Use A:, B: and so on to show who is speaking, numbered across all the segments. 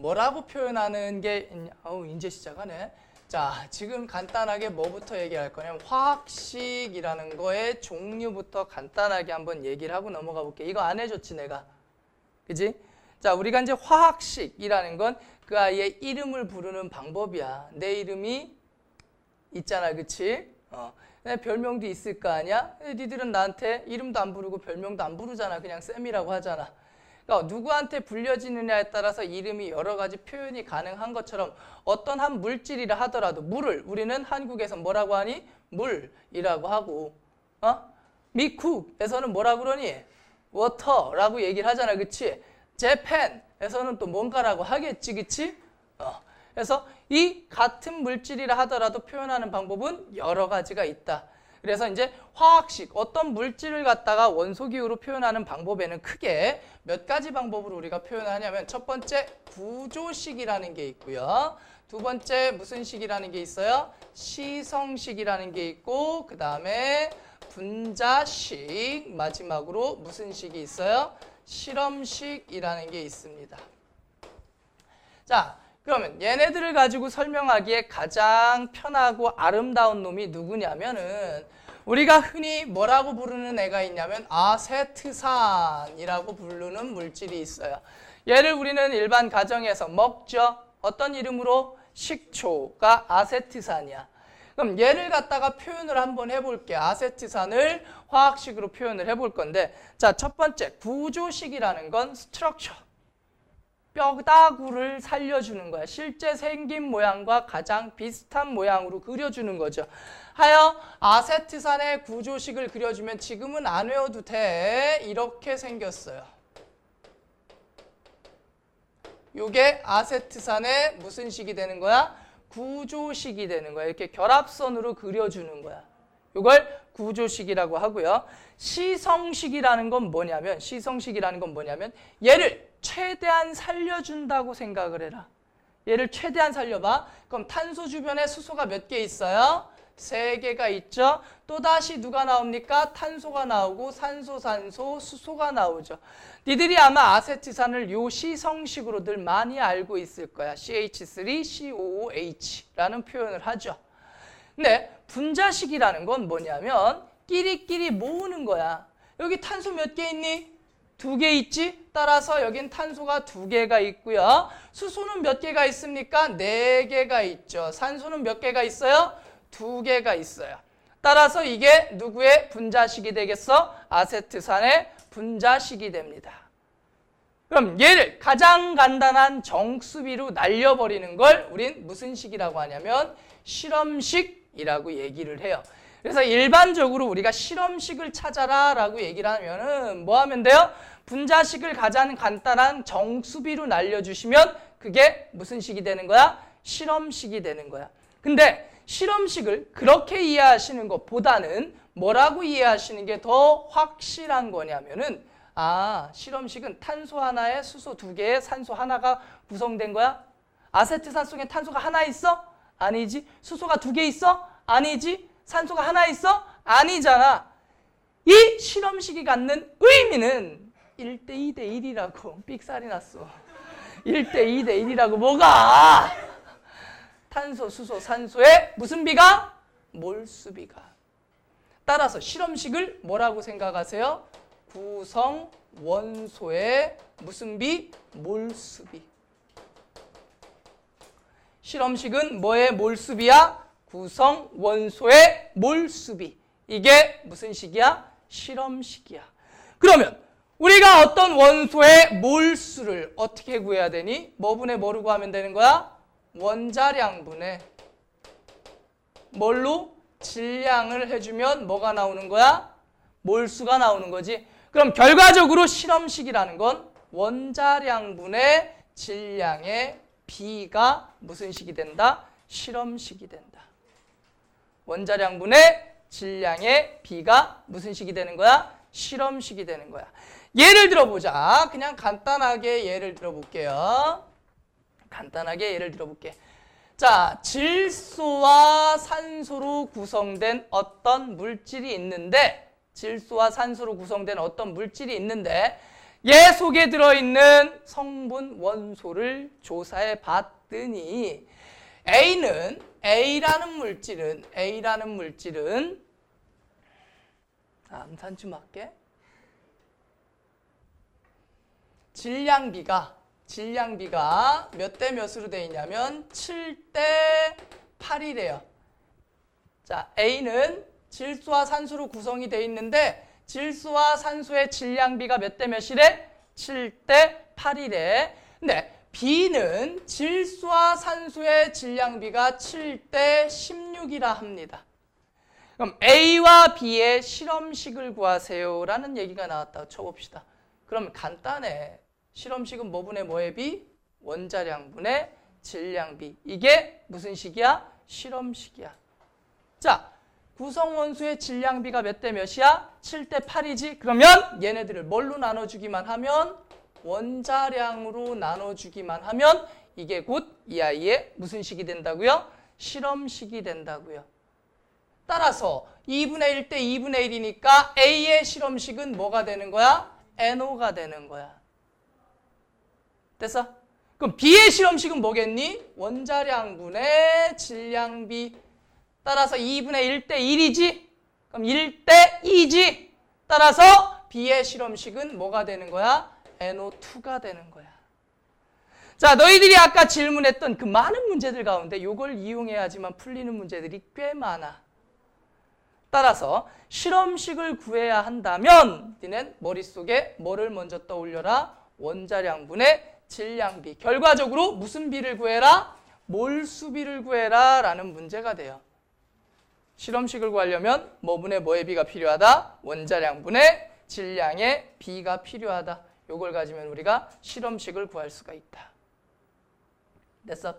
A: 뭐라고 표현하는 게 이제 시작하네. 자, 지금 간단하게 뭐부터 얘기할 거냐면 화학식이라는 거의 종류부터 간단하게 한번 얘기를 하고 넘어가 볼게. 이거 안 해줬지 내가. 그지? 자, 우리가 이제 화학식이라는 건 그 아이의 이름을 부르는 방법이야. 내 이름이 있잖아, 그치? 별명도 있을 거 아니야? 니들은 나한테 이름도 안 부르고 별명도 안 부르잖아. 그냥 쌤이라고 하잖아. 그러니까 누구한테 불려지느냐에 따라서 이름이 여러 가지 표현이 가능한 것처럼 어떤 한 물질이라 하더라도 물을 우리는 한국에서 뭐라고 하니? 물이라고 하고 미국에서는 뭐라고 그러니? 워터라고 얘기를 하잖아, 그치? 재팬에서는 또 뭔가라고 하겠지, 그치? 그래서 이 같은 물질이라 하더라도 표현하는 방법은 여러 가지가 있다. 그래서 이제 화학식, 어떤 물질을 갖다가 원소기호로 표현하는 방법에는 크게 몇 가지 방법으로 우리가 표현하냐면 첫 번째 구조식이라는 게 있고요. 두 번째 무슨 식이라는 게 있어요? 시성식이라는 게 있고 그 다음에 분자식, 마지막으로 무슨 식이 있어요? 실험식이라는 게 있습니다. 자, 그러면 얘네들을 가지고 설명하기에 가장 편하고 아름다운 놈이 누구냐면은 우리가 흔히 뭐라고 부르는 애가 있냐면 아세트산이라고 부르는 물질이 있어요. 얘를 우리는 일반 가정에서 먹죠. 어떤 이름으로? 식초가 아세트산이야. 그럼 얘를 갖다가 표현을 한번 해볼게. 아세트산을 화학식으로 표현을 해볼 건데, 자, 첫 번째 구조식이라는 건 스트럭처, 뼈다구를 살려주는 거야. 실제 생긴 모양과 가장 비슷한 모양으로 그려주는 거죠. 하여 아세트산의 구조식을 그려주면 지금은 안 외워도 돼. 이렇게 생겼어요. 요게 아세트산의 무슨 식이 되는 거야? 구조식이 되는 거야. 이렇게 결합선으로 그려주는 거야. 이걸 구조식이라고 하고요. 시성식이라는 건 뭐냐면 얘를 최대한 살려준다고 생각을 해라. 얘를 최대한 살려봐. 그럼 탄소 주변에 수소가 몇 개 있어요? 3개가 있죠. 또다시 누가 나옵니까? 탄소가 나오고 산소, 수소가 나오죠. 니들이 아마 아세트산을 요 시성식으로들 많이 알고 있을 거야. CH3COOH라는 표현을 하죠. 근데 분자식이라는 건 뭐냐면 끼리끼리 모으는 거야. 여기 탄소 몇 개 있니? 2개 있지? 따라서 여긴 탄소가 2개가 있고요. 수소는 몇 개가 있습니까? 4개가 있죠. 산소는 몇 개가 있어요? 2개가 있어요. 따라서 이게 누구의 분자식이 되겠어? 아세트산의 분자식이 됩니다. 그럼 얘를 가장 간단한 정수비로 날려버리는 걸 우린 무슨 식이라고 하냐면 실험식이라고 얘기를 해요. 그래서 일반적으로 우리가 실험식을 찾아라 라고 얘기를 하면은 뭐 하면 돼요? 분자식을 가장 간단한 정수비로 날려주시면 그게 무슨 식이 되는 거야? 실험식이 되는 거야. 근데 실험식을 그렇게 이해하시는 것보다는 뭐라고 이해하시는 게 더 확실한 거냐면은 실험식은 탄소 하나에 수소 2개에 산소 하나가 구성된 거야? 아세트산 속에 탄소가 하나 있어? 아니지. 수소가 2개 있어? 아니지. 산소가 하나 있어? 아니잖아. 이 실험식이 갖는 의미는 1대 2대 1이라고. 삑살이 났어. 1대 2대 1이라고. 뭐가? 탄소, 수소, 산소의 무슨 비가? 몰수비가. 따라서 실험식을 뭐라고 생각하세요? 구성 원소의 무슨 비? 몰수비. 실험식은 뭐의 몰수비야? 구성 원소의 몰수비. 이게 무슨 식이야? 실험식이야. 그러면 우리가 어떤 원소의 몰수를 어떻게 구해야 되니? 뭐분의 뭐로 구하면 되는 거야? 원자량분의 뭘로? 질량을 해주면 뭐가 나오는 거야? 몰수가 나오는 거지. 그럼 결과적으로 실험식이라는 건 원자량분의 질량의 비가 무슨 식이 된다? 실험식이 된다. 원자량분의 질량의 비가 무슨 식이 되는 거야? 실험식이 되는 거야. 예를 들어보자. 그냥 간단하게 예를 들어볼게요. 간단하게 예를 들어볼게. 자, 질소와 산소로 구성된 어떤 물질이 있는데 질소와 산소로 구성된 어떤 물질이 있는데 얘 속에 들어있는 성분 원소를 조사해 봤더니 A라는 물질은 암산 좀 할게. 질량비가 몇 대 몇으로 돼 있냐면 7대 8이래요. 자, A는 질소와 산소로 구성이 돼 있는데 질소와 산소의 질량비가 몇 대 몇이래? 7대 8이래. 근데 B는 질소와 산소의 질량비가 7대 16이라 합니다. 그럼 A와 B의 실험식을 구하세요라는 얘기가 나왔다고 쳐봅시다. 그러면 간단해. 실험식은 뭐분의 뭐의 비? 원자량분의 질량비. 이게 무슨 식이야? 실험식이야. 자, 구성원소의 질량비가 몇 대 몇이야? 7대 8이지? 그러면 얘네들을 뭘로 나눠주기만 하면? 원자량으로 나눠주기만 하면 이게 곧 이 아이의 무슨 식이 된다고요? 실험식이 된다고요. 따라서 2분의 1 대 2분의 1이니까 A의 실험식은 뭐가 되는 거야? NO가 되는 거야. 됐어? 그럼 B의 실험식은 뭐겠니? 원자량분의 질량비. 따라서 2분의 1 대 1이지? 그럼 1 대 2지? 따라서 B의 실험식은 뭐가 되는 거야? NO2가 되는 거야. 자, 너희들이 아까 질문했던 그 많은 문제들 가운데 이걸 이용해야지만 풀리는 문제들이 꽤 많아. 따라서 실험식을 구해야 한다면 니는 머릿속에 뭐를 먼저 떠올려라? 원자량분의 질량비. 결과적으로 무슨 비를 구해라? 몰수비를 구해라 라는 문제가 돼요. 실험식을 구하려면 뭐분의 뭐의 비가 필요하다? 원자량분의 질량의 비가 필요하다. 요걸 가지면 우리가 실험식을 구할 수가 있다. 됐어?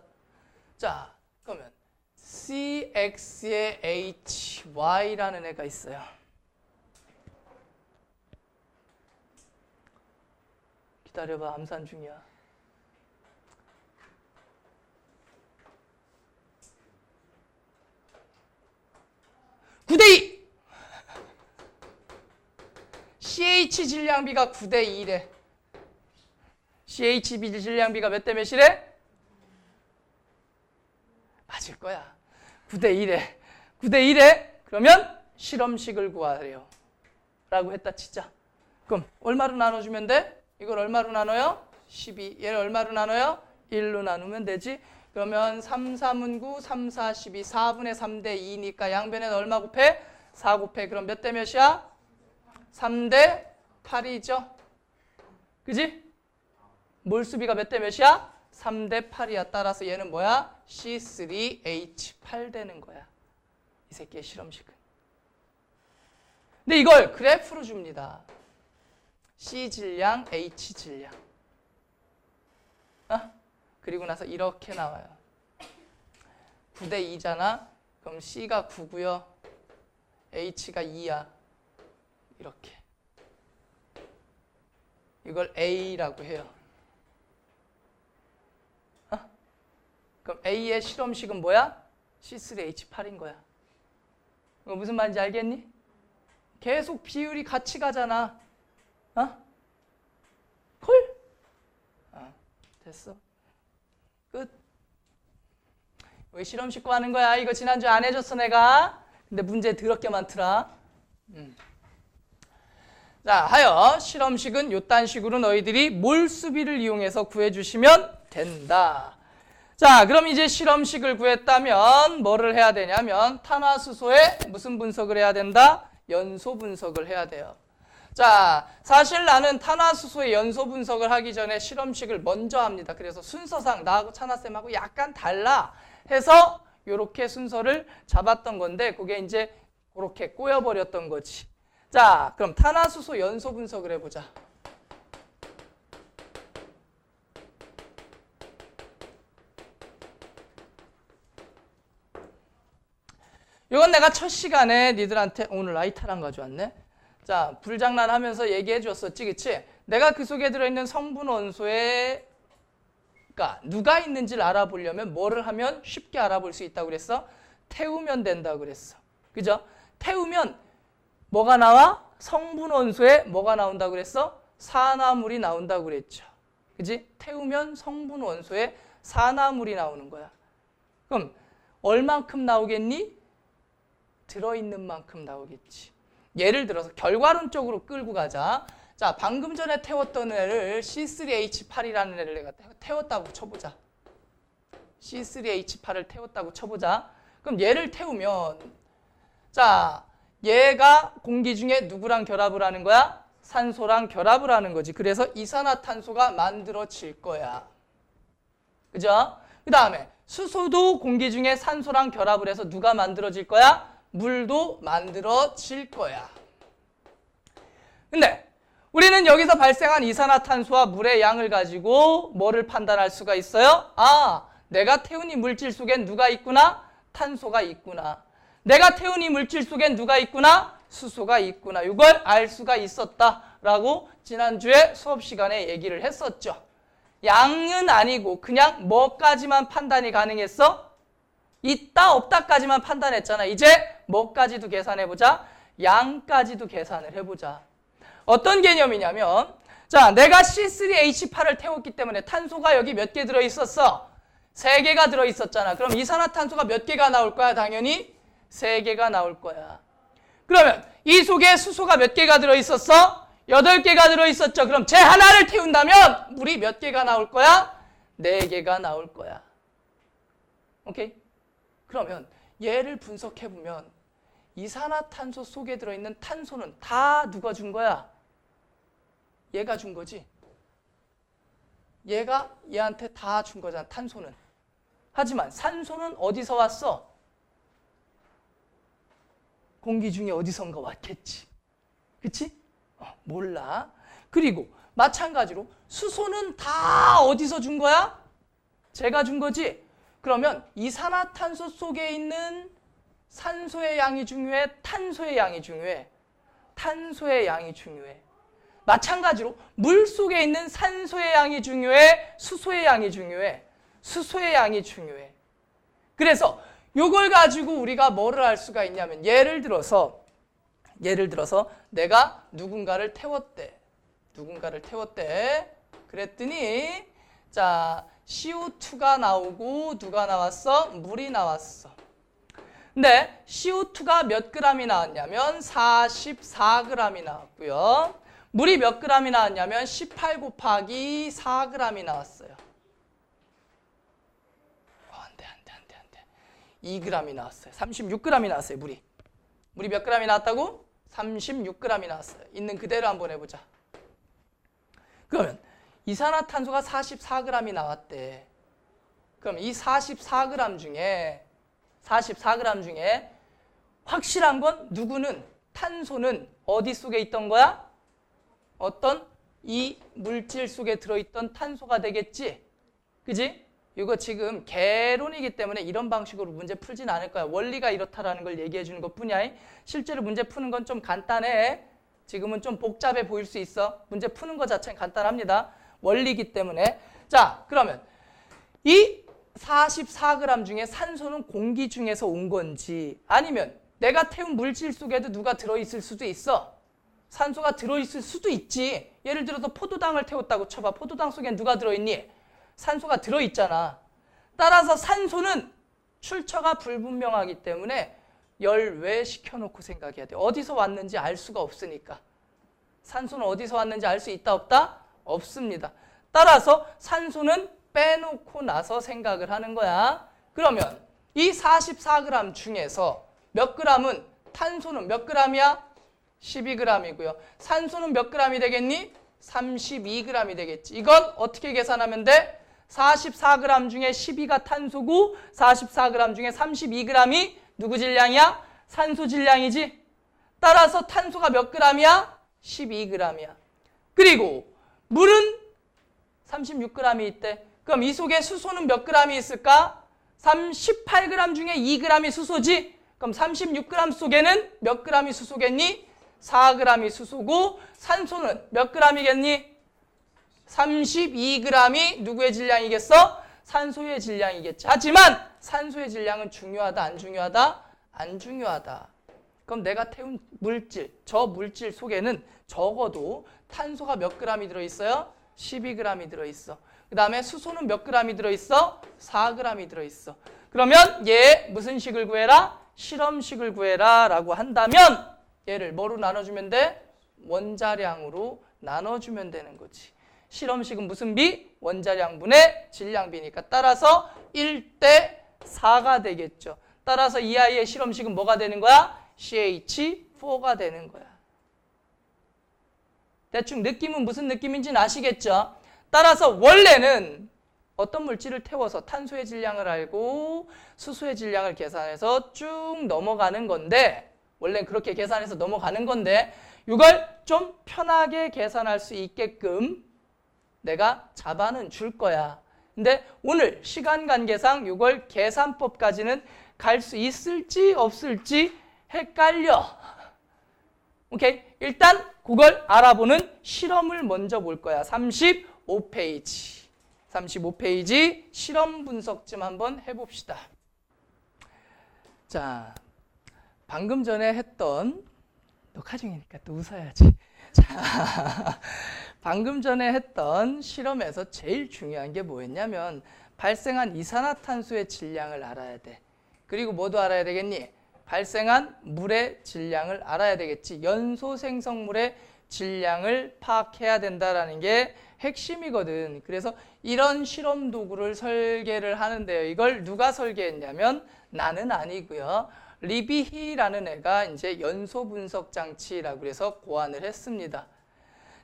A: 자, 그러면 CX에 HY라는 애가 있어요. 기다려봐, 암산 중이야. (9대2) CH 질량비가 9대2래. CH 질량비가 몇 대 몇이래? 맞을 거야. 9대1에 9대1에 그러면 실험식을 구하래요 라고 했다 치자. 그럼 얼마로 나눠주면 돼? 이걸 얼마로 나눠요? 12. 얘를 얼마로 나눠요? 1로 나누면 되지. 그러면 3, 3은 9, 3, 4, 12, 4분의 3대 2니까 양변에는 얼마 곱해? 4 곱해. 그럼 몇 대 몇이야? 3대 8이죠. 그지? 몰수비가 몇 대 몇이야? 3대 8이야. 따라서 얘는 뭐야? C3H8 되는 거야. 이 새끼의 실험식은. 근데 이걸 그래프로 줍니다. C 질량, H 질량. 그리고 나서 이렇게 나와요. 9대 2잖아. 그럼 C가 9고요. H가 2야. 이렇게. 이걸 A라고 해요. 그럼 A의 실험식은 뭐야? C3H8인 거야. 이거 무슨 말인지 알겠니? 계속 비율이 같이 가잖아. 콜? 됐어. 끝. 왜 실험식 구하는 거야? 이거 지난주에 안 해줬어 내가. 근데 문제 더럽게 많더라. 자, 하여 실험식은 요딴 식으로 너희들이 몰수비를 이용해서 구해주시면 된다. 자, 그럼 이제 실험식을 구했다면 뭐를 해야 되냐면 탄화수소의 무슨 분석을 해야 된다? 연소 분석을 해야 돼요. 자, 사실 나는 탄화수소의 연소 분석을 하기 전에 실험식을 먼저 합니다. 그래서 순서상 나하고 찬아쌤하고 약간 달라 해서 이렇게 순서를 잡았던 건데 그게 이제 그렇게 꼬여버렸던 거지. 자, 그럼 탄화수소 연소 분석을 해보자. 이건 내가 첫 시간에 니들한테 오늘 라이터랑 가져왔네. 자, 불장난하면서 얘기해 줬었지, 그치? 내가 그 속에 들어있는 성분 원소에 그러니까 누가 있는지를 알아보려면 뭐를 하면 쉽게 알아볼 수 있다고 그랬어? 태우면 된다고 그랬어. 그죠? 태우면 뭐가 나와? 성분 원소에 뭐가 나온다고 그랬어? 산화물이 나온다고 그랬죠. 그지? 태우면 성분 원소에 산화물이 나오는 거야. 그럼 얼만큼 나오겠니? 들어있는 만큼 나오겠지. 예를 들어서 결과론적으로 끌고 가자. 자, 방금 전에 태웠던 애를 C3H8이라는 애를 내가 태웠다고 쳐보자. C3H8을 태웠다고 쳐보자. 그럼 얘를 태우면 자, 얘가 공기 중에 누구랑 결합을 하는 거야? 산소랑 결합을 하는 거지. 그래서 이산화탄소가 만들어질 거야. 그죠? 그 다음에 수소도 공기 중에 산소랑 결합을 해서 누가 만들어질 거야? 물도 만들어질 거야. 근데 우리는 여기서 발생한 이산화탄소와 물의 양을 가지고 뭐를 판단할 수가 있어요? 아, 내가 태운 이 물질 속엔 누가 있구나? 탄소가 있구나. 내가 태운 이 물질 속엔 누가 있구나? 수소가 있구나. 이걸 알 수가 있었다라고 지난주에 수업 시간에 얘기를 했었죠. 양은 아니고 그냥 뭐까지만 판단이 가능했어? 있다 없다까지만 판단했잖아. 이제 뭐까지도 계산해보자. 양까지도 계산을 해보자. 어떤 개념이냐면 자, 내가 C3H8을 태웠기 때문에 탄소가 여기 몇 개 들어있었어? 3개가 들어있었잖아. 그럼 이산화탄소가 몇 개가 나올 거야? 당연히 3개가 나올 거야. 그러면 이 속에 수소가 몇 개가 들어있었어? 8개가 들어있었죠. 그럼 쟤 하나를 태운다면 물이 몇 개가 나올 거야? 4개가 나올 거야. 오케이? 그러면 얘를 분석해보면 이산화탄소 속에 들어있는 탄소는 다 누가 준 거야? 얘가 준 거지. 얘가 얘한테 다 준 거잖아, 탄소는. 하지만 산소는 어디서 왔어? 공기 중에 어디선가 왔겠지. 그치? 몰라. 그리고 마찬가지로 수소는 다 어디서 준 거야? 제가 준 거지. 그러면 이산화탄소 속에 있는 산소의 양이 중요해? 탄소의 양이 중요해? 탄소의 양이 중요해. 마찬가지로 물 속에 있는 산소의 양이 중요해? 수소의 양이 중요해? 수소의 양이 중요해. 그래서 이걸 가지고 우리가 뭐를 할 수가 있냐면 예를 들어서 내가 누군가를 태웠대. 그랬더니 자, CO2가 나오고 누가 나왔어? 물이 나왔어. 근데 CO2가 몇 g이 나왔냐면 44g이 나왔고요. 물이 몇 g이 나왔냐면 18 곱하기 4g이 나왔어요. 안 돼. 2g이 나왔어요. 36g이 나왔어요, 물이. 물이 몇 g이 나왔다고? 36g이 나왔어요. 있는 그대로 한번 해보자. 그러면 이산화탄소가 44g이 나왔대. 그럼 이 44g 중에 확실한 건 누구는 탄소는 어디 속에 있던 거야? 어떤 이 물질 속에 들어있던 탄소가 되겠지? 그지? 이거 지금 개론이기 때문에 이런 방식으로 문제 풀진 않을 거야. 원리가 이렇다라는 걸 얘기해 주는 것 뿐이야. 실제로 문제 푸는 건 좀 간단해. 지금은 좀 복잡해 보일 수 있어. 문제 푸는 것 자체는 간단합니다. 원리이기 때문에. 자, 그러면 이 44g 중에 산소는 공기 중에서 온 건지 아니면 내가 태운 물질 속에도 누가 들어있을 수도 있어. 산소가 들어있을 수도 있지. 예를 들어서 포도당을 태웠다고 쳐봐. 포도당 속엔 누가 들어있니? 산소가 들어있잖아. 따라서 산소는 출처가 불분명하기 때문에 열외시켜놓고 생각해야 돼. 어디서 왔는지 알 수가 없으니까. 산소는 어디서 왔는지 알 수 있다 없다? 없습니다. 따라서 산소는 빼놓고 나서 생각을 하는 거야. 그러면 이 44g 중에서 몇 g은 탄소는 몇 g이야? 12g이고요. 산소는 몇 g이 되겠니? 32g이 되겠지. 이건 어떻게 계산하면 돼? 44g 중에 12가 탄소고 44g 중에 32g이 누구 질량이야? 산소 질량이지. 따라서 탄소가 몇 g이야? 12g이야. 그리고 물은 36g이 있대. 그럼 이 속에 수소는 몇 g이 있을까? 18g 중에 2g이 수소지. 그럼 36g 속에는 몇 g이 수소겠니? 4g이 수소고 산소는 몇 g이겠니? 32g이 누구의 질량이겠어? 산소의 질량이겠지. 하지만 산소의 질량은 중요하다, 안 중요하다? 안 중요하다. 그럼 내가 태운 물질, 저 물질 속에는 적어도 탄소가 몇 g이 들어있어요? 12g이 들어있어. 그 다음에 수소는 몇 g이 들어있어? 4g이 들어있어. 그러면 얘 무슨 식을 구해라? 실험식을 구해라 라고 한다면 얘를 뭐로 나눠주면 돼? 원자량으로 나눠주면 되는 거지. 실험식은 무슨 비? 원자량분의 질량비니까 따라서 1대 4가 되겠죠. 따라서 이 아이의 실험식은 뭐가 되는 거야? CH4가 되는 거야. 대충 느낌은 무슨 느낌인지는 아시겠죠? 따라서 원래는 어떤 물질을 태워서 탄소의 질량을 알고 수소의 질량을 계산해서 쭉 넘어가는 건데, 원래는 그렇게 계산해서 넘어가는 건데, 이걸 좀 편하게 계산할 수 있게끔 내가 잡아는 줄 거야. 근데 오늘 시간 관계상 이걸 계산법까지는 갈 수 있을지 없을지 헷갈려. 오케이? 일단 그걸 알아보는 실험을 먼저 볼 거야. 35페이지. 35페이지 실험 분석좀 한번 해봅시다. 자, 방금 전에 했던, 녹화 중이니까 또 웃어야지. 자, 방금 전에 했던 실험에서 제일 중요한 게 뭐였냐면 발생한 이산화탄소의 질량을 알아야 돼. 그리고 뭐도 알아야 되겠니? 발생한 물의 질량을 알아야 되겠지. 연소 생성물의 질량을 파악해야 된다라는 게 핵심이거든. 그래서 이런 실험 도구를 설계를 하는데요. 이걸 누가 설계했냐면 나는 아니고요. 리비히라는 애가 이제 연소 분석 장치라고 해서 고안을 했습니다.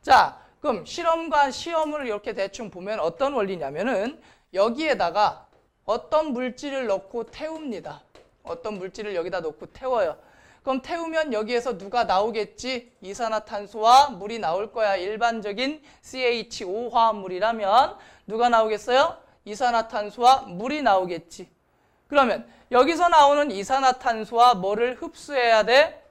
A: 자, 그럼 실험과 시험을 이렇게 대충 보면 어떤 원리냐면은 여기에다가 어떤 물질을 넣고 태웁니다. 어떤 물질을 여기다 넣고 태워요. 그럼 태우면 여기에서 누가 나오겠지? 이산화탄소와 물이 나올 거야. 일반적인 CH5 화합물이라면 누가 나오겠어요? 이산화탄소와 물이 나오겠지. 그러면 여기서 나오는 이산화탄소와 뭐를 흡수해야 돼?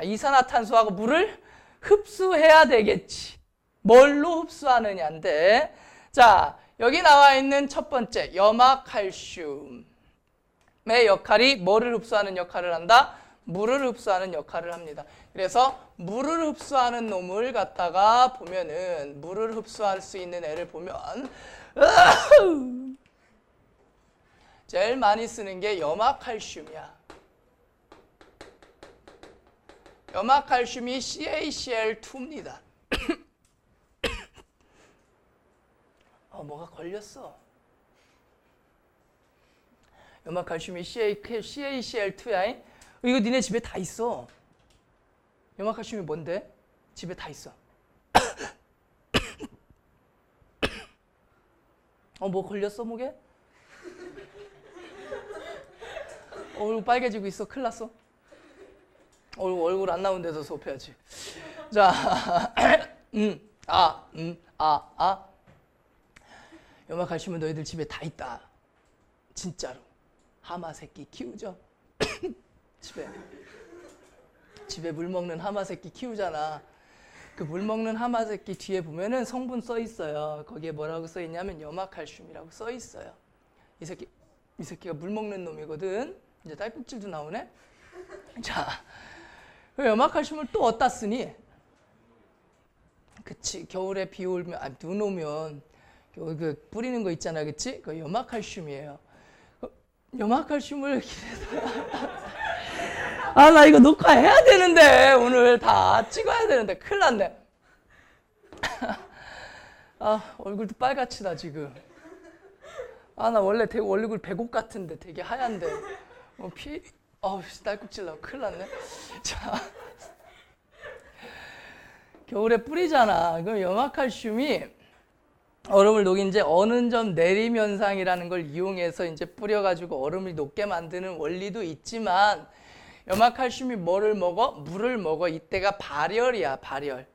A: 이산화탄소하고 물을 흡수해야 되겠지. 뭘로 흡수하느냐인데, 자, 여기 나와 있는 첫 번째 염화칼슘의 역할이 뭐를 흡수하는 역할을 한다? 물을 흡수하는 역할을 합니다. 그래서 물을 흡수하는 놈을 갖다가 보면은 물을 흡수할 수 있는 애를 보면 제일 많이 쓰는 게 염화칼슘이야. 염화칼슘이 CaCl2입니다. 뭐가 걸렸어. 염화칼슘이 CaCl2야. 이거 니네 집에 다 있어. 염화칼슘이 뭔데? 집에 다 있어. 뭐 걸렸어 목에? 얼굴 빨개지고 있어. 큰일 났어. 얼굴 안 나온 데서 수업해야지. 자, 염화칼슘은 너희들 집에 다 있다. 진짜로. 하마 새끼 키우죠? 집에 물 먹는 하마 새끼 키우잖아. 그 물 먹는 하마 새끼 뒤에 보면은 성분 써 있어요. 거기에 뭐라고 써 있냐면 염화칼슘이라고 써 있어요. 이 새끼가 물 먹는 놈이거든. 이제 딸꾹질도 나오네. 자, 염화칼슘을 또 어디다 쓰니? 그치, 겨울에 비 오면, 눈 오면 그 뿌리는 거 있잖아, 그치? 그 염화칼슘이에요. 염화칼슘을 나 이거 녹화해야 되는데 오늘 다 찍어야 되는데 큰일 났네. 얼굴도 빨갛지다 지금. 나 원래 되게 얼굴 배곡 같은데 되게 하얀데 딸꾹질 나고 큰일 났네. 자, 겨울에 뿌리잖아. 그럼 염화칼슘이 얼음을 녹인 이제 어느 점 내림 현상이라는 걸 이용해서 이제 뿌려가지고 얼음을 녹게 만드는 원리도 있지만 염화칼슘이 뭐를 먹어? 물을 먹어. 이때가 발열이야, 발열.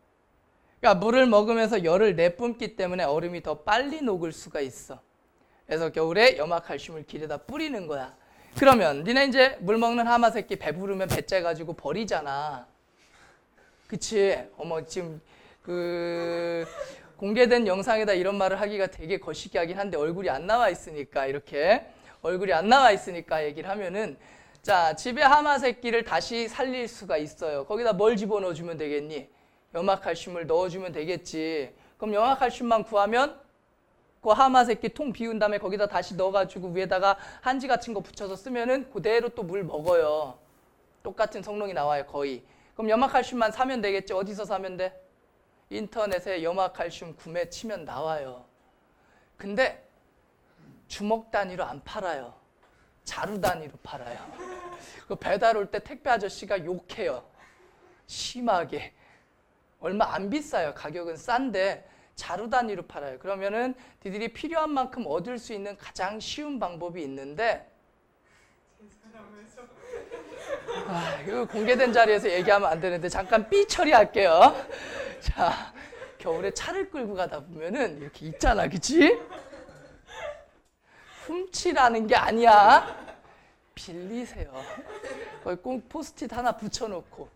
A: 그러니까 물을 먹으면서 열을 내뿜기 때문에 얼음이 더 빨리 녹을 수가 있어. 그래서 겨울에 염화칼슘을 길에다 뿌리는 거야. 그러면 니네 이제 물 먹는 하마 새끼 배부르면 배째 가지고 버리잖아. 그치? 지금 공개된 영상에다 이런 말을 하기가 되게 거시기하긴 한데 얼굴이 안 나와 있으니까 얘기를 하면은 자, 집에 하마 새끼를 다시 살릴 수가 있어요. 거기다 뭘 집어넣어주면 되겠니? 염화칼슘을 넣어주면 되겠지. 그럼 염화칼슘만 구하면 그 하마 새끼 통 비운 다음에 거기다 다시 넣어가지고 위에다가 한지 같은 거 붙여서 쓰면은 그대로 또 물 먹어요. 똑같은 성능이 나와요, 거의. 그럼 염화칼슘만 사면 되겠지. 어디서 사면 돼? 인터넷에 염화칼슘 구매 치면 나와요. 근데 주먹 단위로 안 팔아요. 자루 단위로 팔아요. 그 배달 올 때 택배 아저씨가 욕해요. 심하게. 얼마 안 비싸요. 가격은 싼데 자루 단위로 팔아요. 그러면은 니들이 필요한 만큼 얻을 수 있는 가장 쉬운 방법이 있는데 이거 공개된 자리에서 얘기하면 안 되는데 잠깐 삐 처리할게요. 자, 겨울에 차를 끌고 가다 보면은 이렇게 있잖아, 그치? 훔치라는 게 아니야. 빌리세요. 거기 꼭 포스트잇 하나 붙여놓고.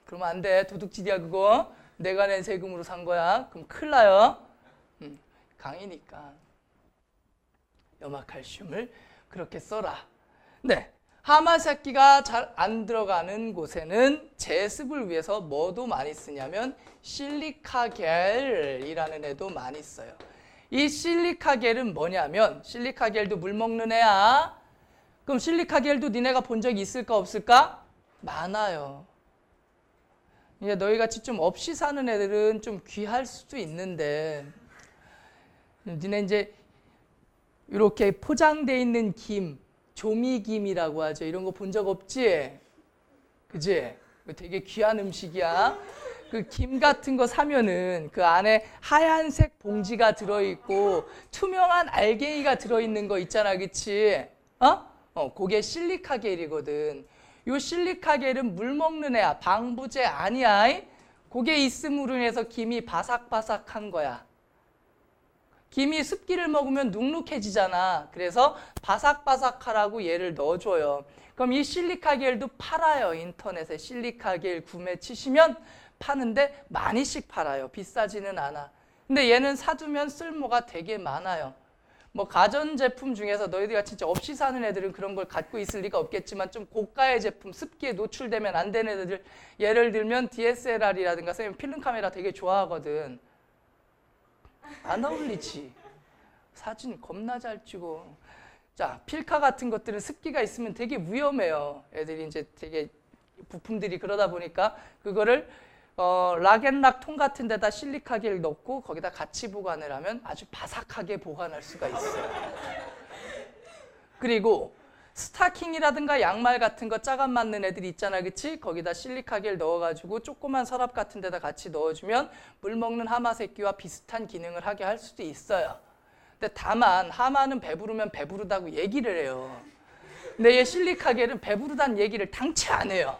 A: 그러면 안 돼. 도둑질이야 그거. 내가 낸 세금으로 산 거야. 그럼 큰일 나요. 강이니까. 염화칼슘을 그렇게 써라. 네. 하마새끼가 잘 안 들어가는 곳에는 제습을 위해서 뭐도 많이 쓰냐면 실리카겔이라는 애도 많이 써요. 이 실리카겔은 뭐냐면 실리카겔도 물 먹는 애야. 그럼 실리카겔도 니네가 본 적이 있을까 없을까? 많아요. 이제 너희같이 좀 없이 사는 애들은 좀 귀할 수도 있는데 니네 이제 이렇게 포장되어 있는 김, 조미김이라고 하죠. 이런 거 본 적 없지? 그지? 되게 귀한 음식이야. 그 김 같은 거 사면은 그 안에 하얀색 봉지가 들어있고 투명한 알갱이가 들어있는 거 있잖아, 그치? 그게 실리카겔이거든. 요 실리카겔은 물 먹는 애야. 방부제 아니야. 그게 있음으로 인해서 김이 바삭바삭한 거야. 김이 습기를 먹으면 눅눅해지잖아. 그래서 바삭바삭하라고 얘를 넣어줘요. 그럼 이 실리카겔도 팔아요. 인터넷에 실리카겔 구매 치시면 파는데 많이씩 팔아요. 비싸지는 않아. 근데 얘는 사두면 쓸모가 되게 많아요. 뭐 가전제품 중에서 너희들이 진짜 없이 사는 애들은 그런 걸 갖고 있을 리가 없겠지만 좀 고가의 제품, 습기에 노출되면 안 되는 애들, 예를 들면 DSLR이라든가 필름 카메라 되게 좋아하거든. 안 어울리지. 사진 겁나 잘 찍어. 자, 필카 같은 것들은 습기가 있으면 되게 위험해요. 애들이 이제 되게 부품들이 그러다 보니까 그거를 락앤락 통 같은 데다 실리카겔 넣고 거기다 같이 보관을 하면 아주 바삭하게 보관할 수가 있어요. 그리고 스타킹이라든가 양말 같은 거 짜감 맞는 애들 있잖아, 그치? 거기다 실리카겔 넣어가지고 조그만 서랍 같은 데다 같이 넣어주면 물 먹는 하마 새끼와 비슷한 기능을 하게 할 수도 있어요. 근데 다만 하마는 배부르면 배부르다고 얘기를 해요. 근데 얘 실리카겔은 배부르다는 얘기를 당최 안 해요.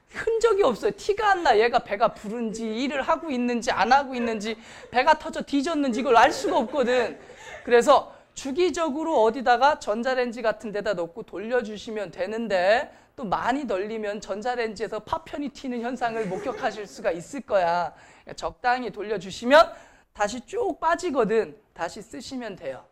A: 흔적이 없어요. 티가 안 나. 얘가 배가 부른지 일을 하고 있는지 안 하고 있는지 배가 터져 뒤졌는지 이걸 알 수가 없거든. 그래서 주기적으로 어디다가 전자레인지 같은 데다 넣고 돌려주시면 되는데 또 많이 널리면 전자레인지에서 파편이 튀는 현상을 목격하실 수가 있을 거야. 적당히 돌려주시면 다시 쭉 빠지거든. 다시 쓰시면 돼요.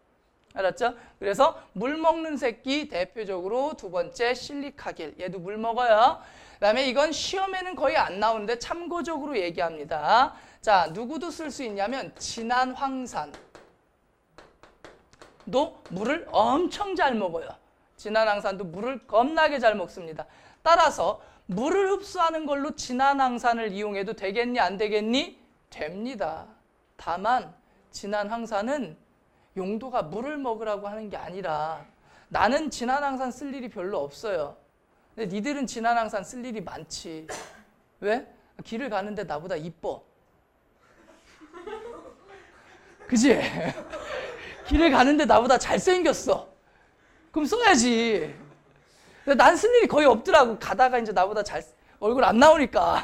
A: 알았죠? 그래서 물 먹는 새끼 대표적으로 두 번째 실리카겔. 얘도 물 먹어요. 그다음에 이건 시험에는 거의 안 나오는데 참고적으로 얘기합니다. 자, 누구도 쓸 수 있냐면 진한 황산도 물을 엄청 잘 먹어요. 진한 황산도 물을 겁나게 잘 먹습니다. 따라서 물을 흡수하는 걸로 진한 황산을 이용해도 되겠니? 안 되겠니? 됩니다. 다만 진한 황산은 용도가 물을 먹으라고 하는 게 아니라 나는 진한 황산 쓸 일이 별로 없어요. 근데 니들은 진한 황산 쓸 일이 많지. 왜? 길을 가는데 나보다 이뻐. 그지? 길을 가는데 나보다 잘생겼어. 그럼 써야지. 난 쓸 일이 거의 없더라고. 가다가 이제 나보다 얼굴 안 나오니까.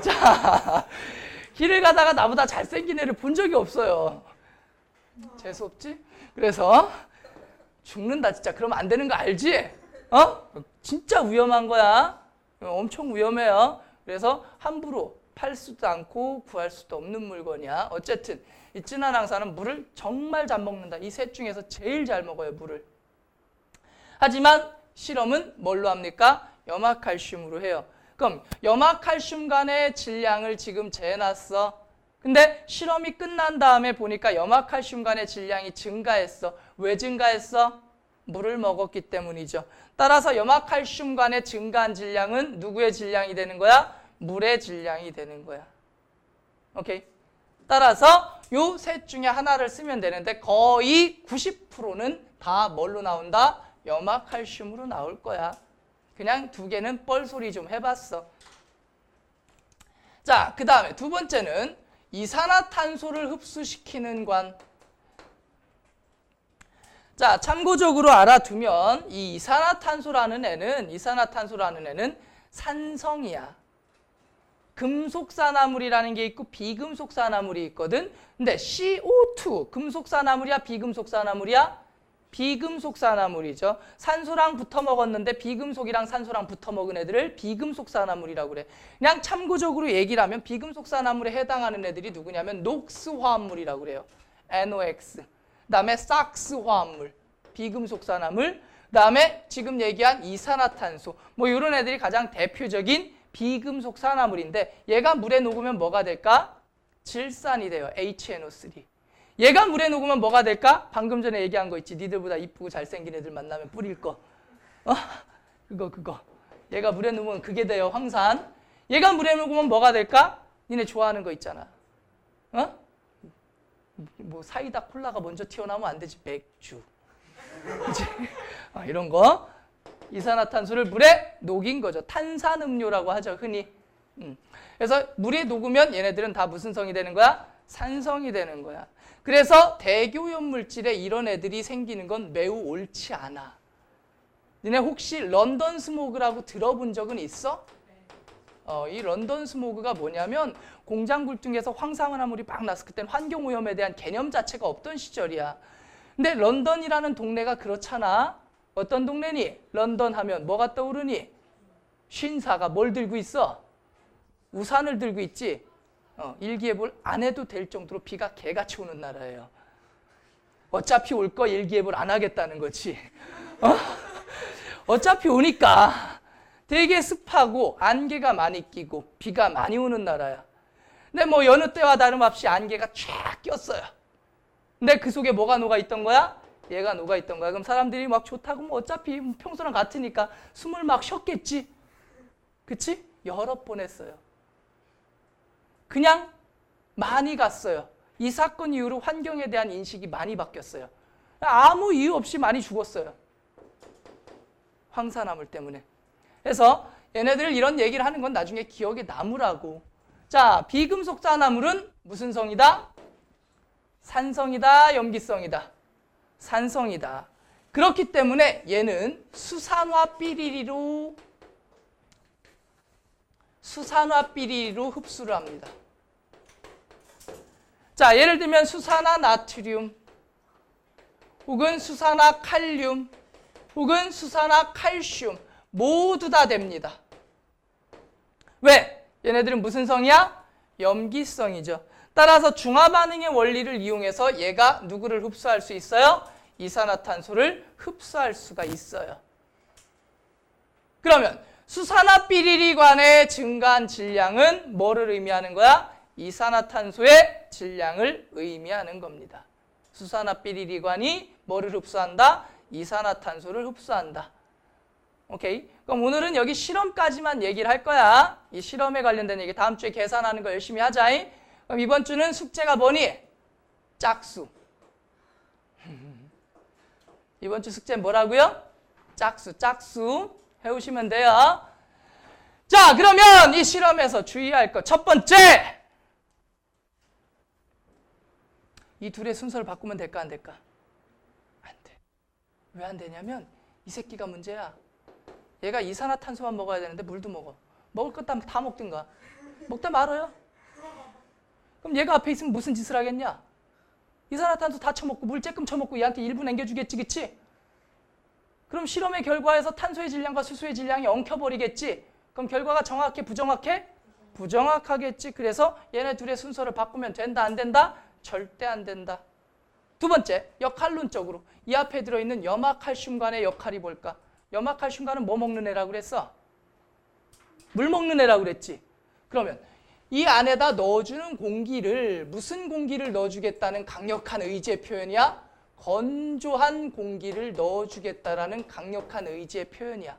A: 자, 길을 가다가 나보다 잘생긴 애를 본 적이 없어요. 재수없지? 그래서 죽는다 진짜. 그러면 안 되는 거 알지? 진짜 위험한 거야. 엄청 위험해요. 그래서 함부로 팔 수도 않고 구할 수도 없는 물건이야. 어쨌든 이 진한 황산은 물을 정말 잘 먹는다. 이 셋 중에서 제일 잘 먹어요, 물을. 하지만 실험은 뭘로 합니까? 염화칼슘으로 해요. 그럼 염화칼슘 간의 질량을 지금 재놨어. 근데 실험이 끝난 다음에 보니까 염화칼슘 간의 질량이 증가했어. 왜 증가했어? 물을 먹었기 때문이죠. 따라서 염화칼슘 간의 증가한 질량은 누구의 질량이 되는 거야? 물의 질량이 되는 거야. 오케이? 따라서 요 셋 중에 하나를 쓰면 되는데 거의 90%는 다 뭘로 나온다? 염화칼슘으로 나올 거야. 그냥 두 개는 뻘소리 좀 해봤어. 자, 그 다음에 두 번째는 이산화탄소를 흡수시키는 관. 자, 참고적으로 알아두면 이 이산화탄소라는 애는 산성이야. 금속산화물이라는 게 있고 비금속산화물이 있거든. 근데 CO2 금속산화물이야 비금속산화물이야? 비금속산화물이죠. 산소랑 붙어 먹었는데 비금속이랑 산소랑 붙어 먹은 애들을 비금속산화물이라고 그래. 그냥 참고적으로 얘기를 하면 비금속산화물에 해당하는 애들이 누구냐면 녹스 화합물이라고 그래요. NOx. 그다음에 삭스 화합물, 비금속산화물. 그다음에 지금 얘기한 이산화탄소. 뭐 이런 애들이 가장 대표적인 비금속산화물인데 얘가 물에 녹으면 뭐가 될까? 질산이 돼요. HNO3. 얘가 물에 녹으면 뭐가 될까? 방금 전에 얘기한 거 있지. 니들보다 이쁘고 잘생긴 애들 만나면 뿌릴 거. 그거. 얘가 물에 녹으면 그게 돼요. 황산. 얘가 물에 녹으면 뭐가 될까? 니네 좋아하는 거 있잖아. 뭐 사이다 콜라가 먼저 튀어나오면 안 되지. 맥주. 그치? 이런 거. 이산화탄소를 물에 녹인 거죠. 탄산음료라고 하죠. 흔히. 그래서 물에 녹으면 얘네들은 다 무슨 성이 되는 거야? 산성이 되는 거야. 그래서 대교염 물질에 이런 애들이 생기는 건 매우 옳지 않아. 니네 혹시 런던 스모그라고 들어본 적은 있어? 이 런던 스모그가 뭐냐면 공장 굴뚝에서 황산화물이 막 났을 때는 환경오염에 대한 개념 자체가 없던 시절이야. 근데 런던이라는 동네가 그렇잖아. 어떤 동네니? 런던 하면 뭐가 떠오르니? 쉰사가 뭘 들고 있어? 우산을 들고 있지. 일기예보를 안 해도 될 정도로 비가 개같이 오는 나라예요. 어차피 올 거 일기예보를 안 하겠다는 거지. 어차피 오니까 되게 습하고 안개가 많이 끼고 비가 많이 오는 나라야. 근데 뭐 여느 때와 다름없이 안개가 쫙 꼈어요. 근데 그 속에 뭐가 녹아있던 거야? 얘가 녹아있던 거야. 그럼 사람들이 막 좋다고 뭐 어차피 평소랑 같으니까 숨을 막 쉬었겠지. 그치? 여러 번 했어요. 그냥 많이 갔어요. 이 사건 이후로 환경에 대한 인식이 많이 바뀌었어요. 아무 이유 없이 많이 죽었어요. 황산화물 때문에. 그래서 얘네들 이런 얘기를 하는 건 나중에 기억에 남으라고. 자, 비금속산화물은 무슨 성이다? 산성이다, 염기성이다? 산성이다. 그렇기 때문에 얘는 수산화비리리로 흡수를 합니다. 자, 예를 들면 수산화 나트륨 혹은 수산화 칼륨 혹은 수산화 칼슘 모두 다 됩니다. 왜? 얘네들은 무슨 성이야? 염기성이죠. 따라서 중화반응의 원리를 이용해서 얘가 누구를 흡수할 수 있어요? 이산화탄소를 흡수할 수가 있어요. 그러면 수산화비리리관의 증가한 질량은 뭐를 의미하는 거야? 이산화탄소의 질량을 의미하는 겁니다. 수산화비리리관이 뭐를 흡수한다? 이산화탄소를 흡수한다. 오케이? 그럼 오늘은 여기 실험까지만 얘기를 할 거야. 이 실험에 관련된 얘기 다음 주에 계산하는 거 열심히 하자. 그럼 이번 주는 숙제가 뭐니? 짝수. 이번 주 숙제 뭐라고요? 짝수 해오시면 돼요. 자, 그러면 이 실험에서 주의할 것 첫 번째, 이 둘의 순서를 바꾸면 될까 안 될까? 안 돼. 왜 안 되냐면 이 새끼가 문제야. 얘가 이산화탄소만 먹어야 되는데 물도 먹어. 먹을 것 다 먹든가. 먹다 말아요. 그럼 얘가 앞에 있으면 무슨 짓을 하겠냐? 이산화탄소 다 처먹고 물 쬐끔 처먹고 얘한테 일부 남겨주겠지, 그치? 그럼 실험의 결과에서 탄소의 질량과 수소의 질량이 엉켜버리겠지? 그럼 결과가 정확해, 부정확해? 부정확하겠지. 그래서 얘네 둘의 순서를 바꾸면 된다, 안 된다? 절대 안 된다. 두 번째, 역할론적으로 이 앞에 들어있는 염화칼슘 간의 역할이 뭘까? 염화칼슘가는 뭐 먹는 애라고 그랬어? 물 먹는 애라고 그랬지. 그러면 이 안에다 넣어주는 공기를 무슨 공기를 넣어주겠다는 강력한 의지의 표현이야? 건조한 공기를 넣어주겠다라는 강력한 의지의 표현이야.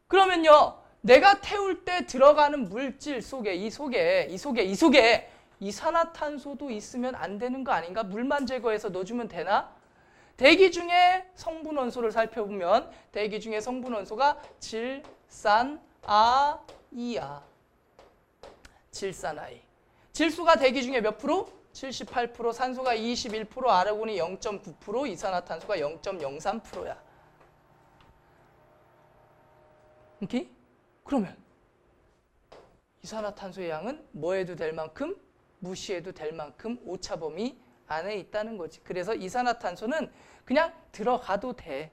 A: 그러면요, 내가 태울 때 들어가는 물질 속에 이 속에 이산화탄소도 있으면 안 되는 거 아닌가? 물만 제거해서 넣어주면 되나? 대기 중에 성분 원소를 살펴보면 대기 중에 성분 원소가 질산아이야. 질산아이. 질소가 대기 중에 몇 프로? 78%, 산소가 21%, 아르곤이 0.9%, 이산화탄소가 0.03%야. 오케이? 그러면 이산화탄소의 양은 뭐 해도 될 만큼, 무시해도 될 만큼 오차 범위 안에 있다는 거지. 그래서 이산화탄소는 그냥 들어가도 돼.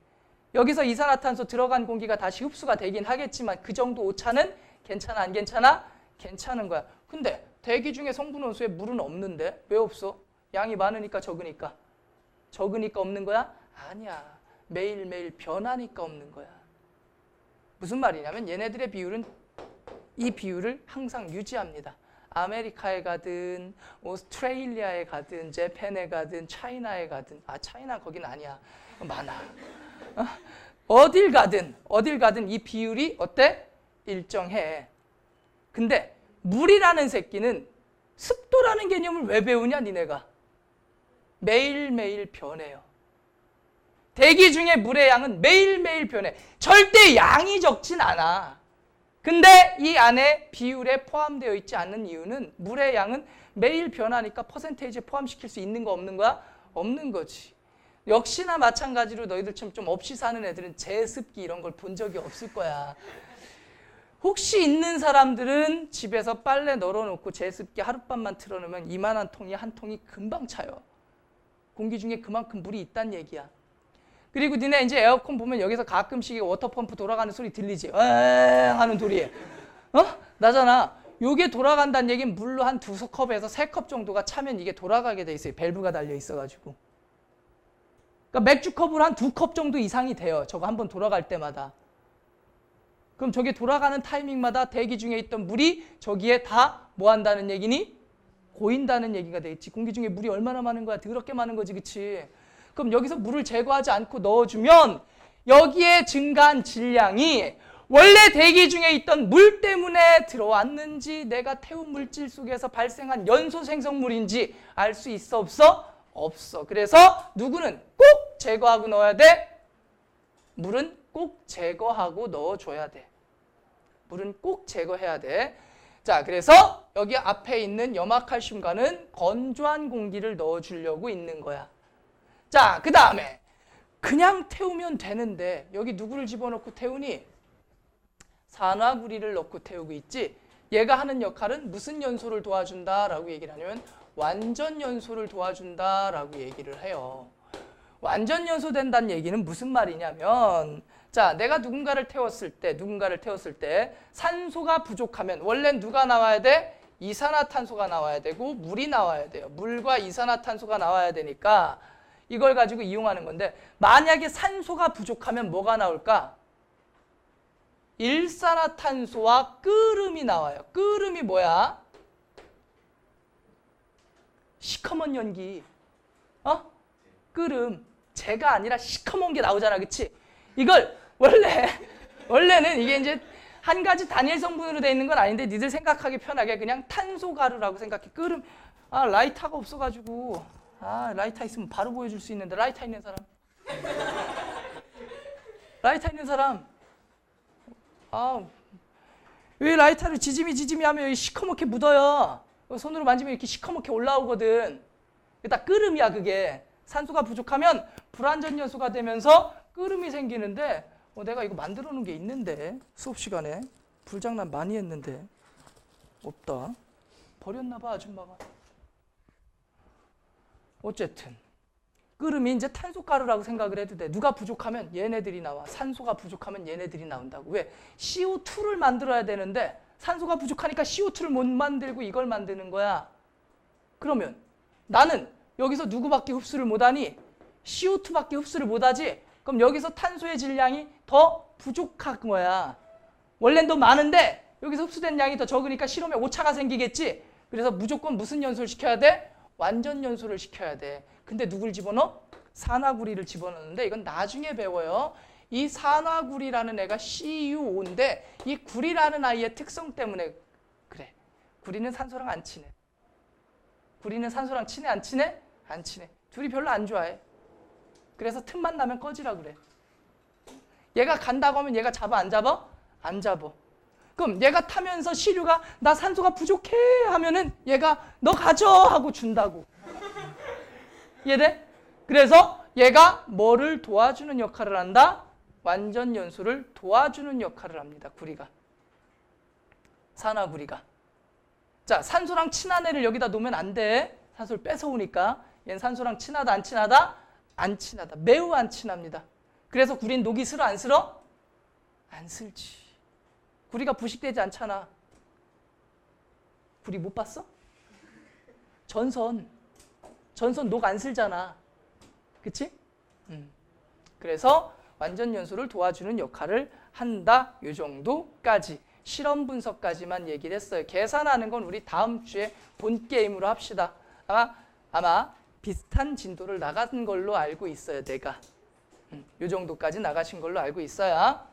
A: 여기서 이산화탄소 들어간 공기가 다시 흡수가 되긴 하겠지만 그 정도 오차는 괜찮아, 안 괜찮아? 괜찮은 거야. 근데 대기 중에 성분 원소에 물은 없는데 왜 없어? 양이 많으니까 적으니까? 적으니까 없는 거야? 아니야. 매일매일 변하니까 없는 거야. 무슨 말이냐면 얘네들의 비율은 이 비율을 항상 유지합니다. 아메리카에 가든 오스트레일리아에 가든 재팬에 가든 차이나에 가든 차이나 거긴 아니야. 많아. 어딜 가든 이 비율이 어때? 일정해. 근데 물이라는 새끼는 습도라는 개념을 왜 배우냐 니네가? 매일매일 변해요. 대기 중에 물의 양은 매일매일 변해. 절대 양이 적진 않아. 근데 이 안에 비율에 포함되어 있지 않는 이유는 물의 양은 매일 변하니까 퍼센테이지에 포함시킬 수 있는 거 없는 거야? 없는 거지. 역시나 마찬가지로 너희들처럼 좀 없이 사는 애들은 제습기 이런 걸 본 적이 없을 거야. 혹시 있는 사람들은 집에서 빨래 널어놓고 제습기 하룻밤만 틀어놓으면 이만한 통이 한 통이 금방 차요. 공기 중에 그만큼 물이 있다는 얘기야. 그리고 니네 이제 에어컨 보면 여기서 가끔씩 워터펌프 돌아가는 소리 들리지? 엥 하는 소리. 나잖아. 요게 돌아간다는 얘기는 물로 한 2컵에서 3컵 정도가 차면 이게 돌아가게 돼 있어요. 밸브가 달려 있어가지고. 그러니까 맥주컵으로 한 2컵 정도 이상이 돼요. 저거 한번 돌아갈 때마다. 그럼 저게 돌아가는 타이밍마다 대기 중에 있던 물이 저기에 다 뭐 한다는 얘기니? 고인다는 얘기가 되겠지. 공기 중에 물이 얼마나 많은 거야? 더럽게 많은 거지, 그치? 그럼 여기서 물을 제거하지 않고 넣어주면 여기에 증가한 질량이 원래 대기 중에 있던 물 때문에 들어왔는지 내가 태운 물질 속에서 발생한 연소 생성물인지 알 수 있어 없어? 없어. 그래서 누구는 꼭 제거하고 넣어야 돼? 물은 꼭 제거하고 넣어줘야 돼. 물은 꼭 제거해야 돼. 자, 그래서 여기 앞에 있는 염화칼슘과는 건조한 공기를 넣어주려고 있는 거야. 자, 그 다음에 그냥 태우면 되는데 여기 누구를 집어넣고 태우니? 산화구리를 넣고 태우고 있지. 얘가 하는 역할은 무슨 연소를 도와준다라고 얘기를 하냐면 완전 연소를 도와준다라고 얘기를 해요. 완전 연소된다는 얘기는 무슨 말이냐면 자, 내가 누군가를 태웠을 때 산소가 부족하면 원래 누가 나와야 돼? 이산화탄소가 나와야 되고 물이 나와야 돼요. 물과 이산화탄소가 나와야 되니까 이걸 가지고 이용하는 건데 만약에 산소가 부족하면 뭐가 나올까? 일산화탄소와 끓음이 나와요. 끓음이 뭐야? 시커먼 연기. 끓음. 재가 아니라 시커먼 게 나오잖아. 그치? 이걸 원래는 이게 이제 한 가지 단일 성분으로 되어 있는 건 아닌데 니들 생각하기 편하게 그냥 탄소 가루라고 생각해. 끓음. 라이터가 없어가지고. 라이터 있으면 바로 보여줄 수 있는데 라이터 있는 사람. 라이터 있는 사람. 왜 라이터를 지지미 하면 여기 시커멓게 묻어요. 손으로 만지면 이렇게 시커멓게 올라오거든. 그게 다 끓음이야, 그게. 산소가 부족하면 불완전 연소가 되면서 끓음이 생기는데 내가 이거 만들어 놓은 게 있는데 수업 시간에 불장난 많이 했는데 없다. 버렸나 봐, 아줌마가. 어쨌든 끓음이 이제 탄소가루라고 생각을 해도 돼. 누가 부족하면 얘네들이 나와. 산소가 부족하면 얘네들이 나온다고. 왜? CO2를 만들어야 되는데 산소가 부족하니까 CO2를 못 만들고 이걸 만드는 거야. 그러면 나는 여기서 누구밖에 흡수를 못하니? CO2밖에 흡수를 못하지? 그럼 여기서 탄소의 질량이 더 부족한 거야. 원래는 더 많은데 여기서 흡수된 양이 더 적으니까 실험에 오차가 생기겠지? 그래서 무조건 무슨 연소를 시켜야 돼? 완전 연소를 시켜야 돼. 근데 누굴 집어넣어? 산화구리를 집어넣는데 이건 나중에 배워요. 이 산화구리라는 애가 CuO인데 이 구리라는 아이의 특성 때문에 그래. 구리는 산소랑 안 친해. 구리는 산소랑 친해? 안 친해? 안 친해. 둘이 별로 안 좋아해. 그래서 틈만 나면 꺼지라 그래. 얘가 간다고 하면 얘가 잡아 안 잡아? 안 잡아. 그럼 얘가 타면서 시류가 나 산소가 부족해 하면은 얘가 너 가져 하고 준다고. 이해돼? 그래서 얘가 뭐를 도와주는 역할을 한다? 완전 연소를 도와주는 역할을 합니다. 구리가. 산화구리가. 자, 산소랑 친한 애를 여기다 놓으면 안 돼. 산소를 뺏어오니까. 얘는 산소랑 친하다 안 친하다? 안 친하다. 매우 안 친합니다. 그래서 구리는 녹이 슬어 안 슬어? 안 슬지. 구리가 부식되지 않잖아. 구리 못 봤어? 전선 녹 안 슬잖아. 그치? 그래서 완전 연소를 도와주는 역할을 한다. 이 정도까지. 실험 분석까지만 얘기를 했어요. 계산하는 건 우리 다음 주에 본 게임으로 합시다. 아마 비슷한 진도를 나간 걸로 알고 있어요. 내가. 이 정도까지 나가신 걸로 알고 있어요.